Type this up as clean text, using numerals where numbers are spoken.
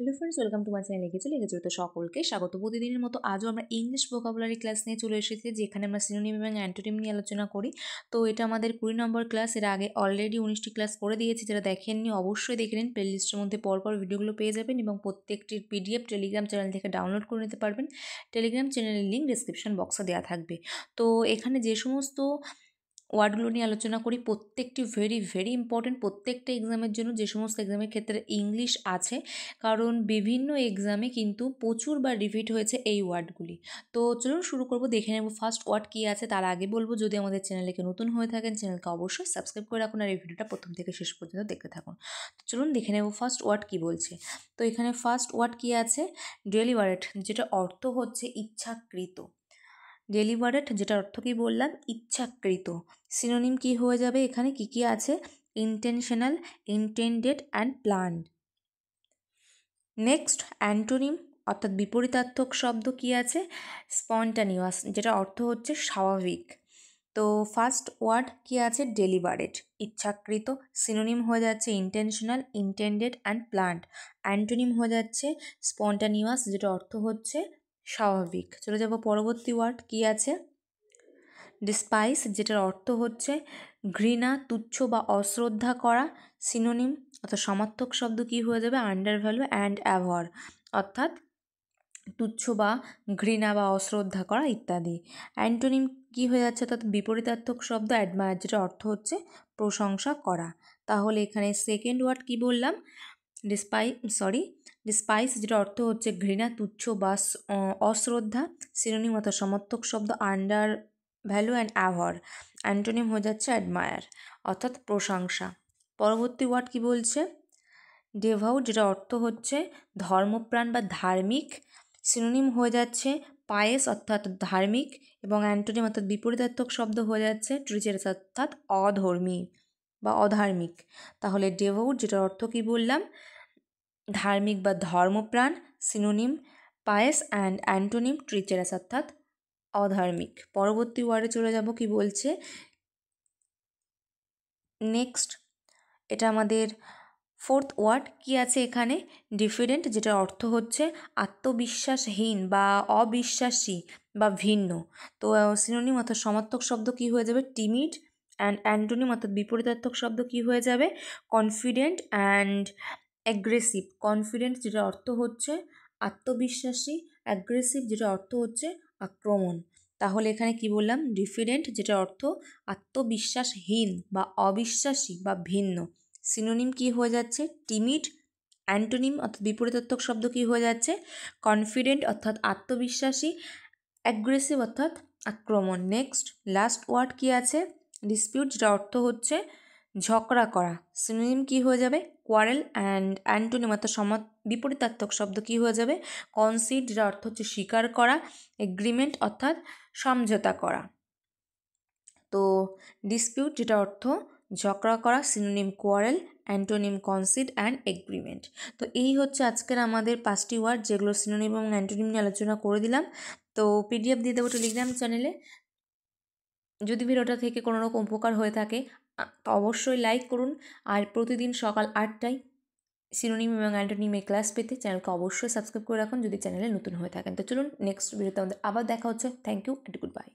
Hello friends, welcome to my channel. লেগেছে তো সকলকে স্বাগত। প্রতিদিনের মতো আজও আমরা ইংলিশ ভোকাবুলারি ক্লাস নিয়ে চলে এসেছি, যেখানে আমরা সিনোনিম এবং অ্যান্টোনিম নিয়ে আলোচনা করি। তো এটা আমাদের 20 নম্বর ক্লাস। এর আগে অলরেডি 19টি ক্লাস করে দিয়েছি। যারা দেখেননি অবশ্যই দেখে নিন। প্লেলিস্টের মধ্যে পরপর ভিডিওগুলো পেয়ে যাবেন এবং প্রত্যেকটির পিডিএফ টেলিগ্রাম চ্যানেল থেকে ডাউনলোড করে নিতে পারবেন। টেলিগ্রাম চ্যানেলের লিঙ্ক ডিসক্রিপশন বক্সে দেওয়া থাকবে। তো এখানে যে সমস্ত ওয়ার্ডগুলো নিয়ে আলোচনা করি প্রত্যেকটি ভেরি ভেরি ইম্পর্টেন্ট, প্রত্যেকটা এক্সামের জন্য। যে সমস্ত এক্সামের ক্ষেত্রে ইংলিশ আছে, কারণ বিভিন্ন এক্সামে কিন্তু প্রচুর বার রিপিট হয়েছে এই ওয়ার্ডগুলি। তো চলুন শুরু করব, দেখে নেব ফার্স্ট ওয়ার্ড কী আছে। তার আগে বলবো, যদি আমাদের চ্যানেলকে নতুন হয়ে থাকেন চ্যানেলকে অবশ্যই সাবস্ক্রাইব করে রাখুন আর এই ভিডিওটা প্রথম থেকে শেষ পর্যন্ত দেখতে থাকুন। তো চলুন দেখে নেব ফার্স্ট ওয়ার্ড কী বলছে। তো এখানে ফার্স্ট ওয়ার্ড কী আছে, ডেলিভারেট, যেটা অর্থ হচ্ছে ইচ্ছাকৃত। ডেলিভারেট যেটার অর্থ কী বললাম, ইচ্ছাকৃত। সিনোনিম কি হয়ে যাবে, এখানে কি কি আছে, intentional, intended and planned. Next antonym অর্থাৎ বিপরীতার্থক শব্দ কি আছে, স্পন্টানিয়াস, যেটা অর্থ হচ্ছে স্বাভাবিক। তো ফার্স্ট ওয়ার্ড কি আছে, ডেলিভারেট, ইচ্ছাকৃত। সিনোনিম হয়ে যাচ্ছে intentional, intended and planned. Antonym হয়ে যাচ্ছে স্পন্টানিয়াস, যেটা অর্থ হচ্ছে স্বাভাবিক। চলে যাব পরবর্তী ওয়ার্ড কি আছে, ডিসপাইস, যেটার অর্থ হচ্ছে ঘৃণা, তুচ্ছ বা অশ্রদ্ধা করা। সিনোনিম অর্থাৎ সমার্থক শব্দ কি হয়ে যাবে, আন্ডার ভ্যালু অ্যান্ড অ্যাভর, অর্থাৎ তুচ্ছ বা ঘৃণা বা অশ্রদ্ধা করা ইত্যাদি। অ্যান্টোনিম কি হয়ে যাচ্ছে, অর্থাৎ বিপরীতার্থক শব্দ অ্যাডমায়ার, যেটা অর্থ হচ্ছে প্রশংসা করা। তাহলে এখানে সেকেন্ড ওয়ার্ড কি বললাম, ডিসপাইস, যেটা অর্থ হচ্ছে ঘৃণা, তুচ্ছ বা অশ্রদ্ধা। সিনোনিম অর্থাৎ সমর্থক শব্দ আন্ডার ভ্যালু অ্যান্ড অ্যাভার। অ্যান্টোনিম হয়ে যাচ্ছে অ্যাডমায়ার, অর্থাৎ প্রশংসা। পরবর্তী ওয়ার্ড কি বলছে, ডেভাউট, যেটা অর্থ হচ্ছে ধর্মপ্রাণ বা ধার্মিক। সিনোনিম হয়ে যাচ্ছে পায়েস, অর্থাৎ ধার্মিক, এবং অ্যান্টোনিম অর্থাৎ বিপরীতার্থক শব্দ হয়ে যাচ্ছে ট্রিচারাস, অর্থাৎ অধর্মী বা অধার্মিক। তাহলে ডেভোট, যেটার অর্থ কি বললাম, ধার্মিক বা ধর্মপ্রাণ। সিনোনিম পায়েস অ্যান্ড অ্যান্টোনিম ট্রিচারাস, অর্থাৎ অধার্মিক। পরবর্তী ওয়ার্ডে চলে যাব, কি বলছে নেক্সট, এটা আমাদের ফোর্থ ওয়ার্ড কি আছে এখানে, ডিফারেন্ট, যেটার অর্থ হচ্ছে আত্মবিশ্বাসহীন বা অবিশ্বাসী বা ভিন্ন। তো সিনোনিম অর্থাৎ সমার্থক শব্দ কি হয়ে যাবে, টিমিড, অ্যান্ড অ্যান্টোনিম অর্থাৎ বিপরীতার্থক শব্দ কি হয়ে যাবে, কনফিডেন্ট অ্যান্ড অ্যাগ্রেসিভ। কনফিডেন্ট, যেটা অর্থ হচ্ছে আত্মবিশ্বাসী, অ্যাগ্রেসিভ, যেটা অর্থ হচ্ছে আক্রমণ। তাহলে এখানে কি বললাম, ডিফিডেন্ট, যেটা অর্থ আত্মবিশ্বাসহীন বা অবিশ্বাসী বা ভিন্ন। সিনোনিম কি হয়ে যাচ্ছে, টিমিড। অ্যান্টোনিম অর্থাৎ বিপরীতার্থক শব্দ কি হয়ে যাচ্ছে, কনফিডেন্ট অর্থাৎ আত্মবিশ্বাসী, অ্যাগ্রেসিভ অর্থাৎ আক্রমণ। নেক্সট লাস্ট ওয়ার্ড কি আছে, ডিসপিউট, যেটা অর্থ হচ্ছে ঝগড়া করা। সিনোনিম কি হয়ে যাবে, কোয়ারেল, অ্যান্ড অ্যান্টোনিম অর্থাৎ বিপরীতার্থক শব্দ কি হয়ে যাবে, কনসিড, যেটা অর্থ হচ্ছে স্বীকার করা। এগ্রিমেন্ট অর্থাৎ সমঝোতা করা। তো ডিসপিউট, যেটা অর্থ ঝগড়া করা। Synonym quarrel, antonym concede and agreement. তো এই হচ্ছে আজকের আমাদের 5টি ওয়ার্ড, যেগুলো সিনোনিম এবং অ্যান্টোনিম নিয়ে আলোচনা করে দিলাম। তো পিডিএফ দিয়ে দেবো টেলিগ্রাম চ্যানেলে। যদি ভিডিওটা থেকে কোনো রকম উপকার হয়ে থাকে তো অবশ্যই লাইক করুন। আর প্রতিদিন সকাল 8টায় সিনোনিম এবং অ্যান্টোনিমের ক্লাস পেতে চ্যানেলকে অবশ্যই সাবস্ক্রাইব করে রাখুন, যদি চ্যানেলে নতুন হয়ে থাকেন। তো চলুন নেক্সট ভিডিওতে আমাদের আবার দেখা হচ্ছে। Thank you and good bye.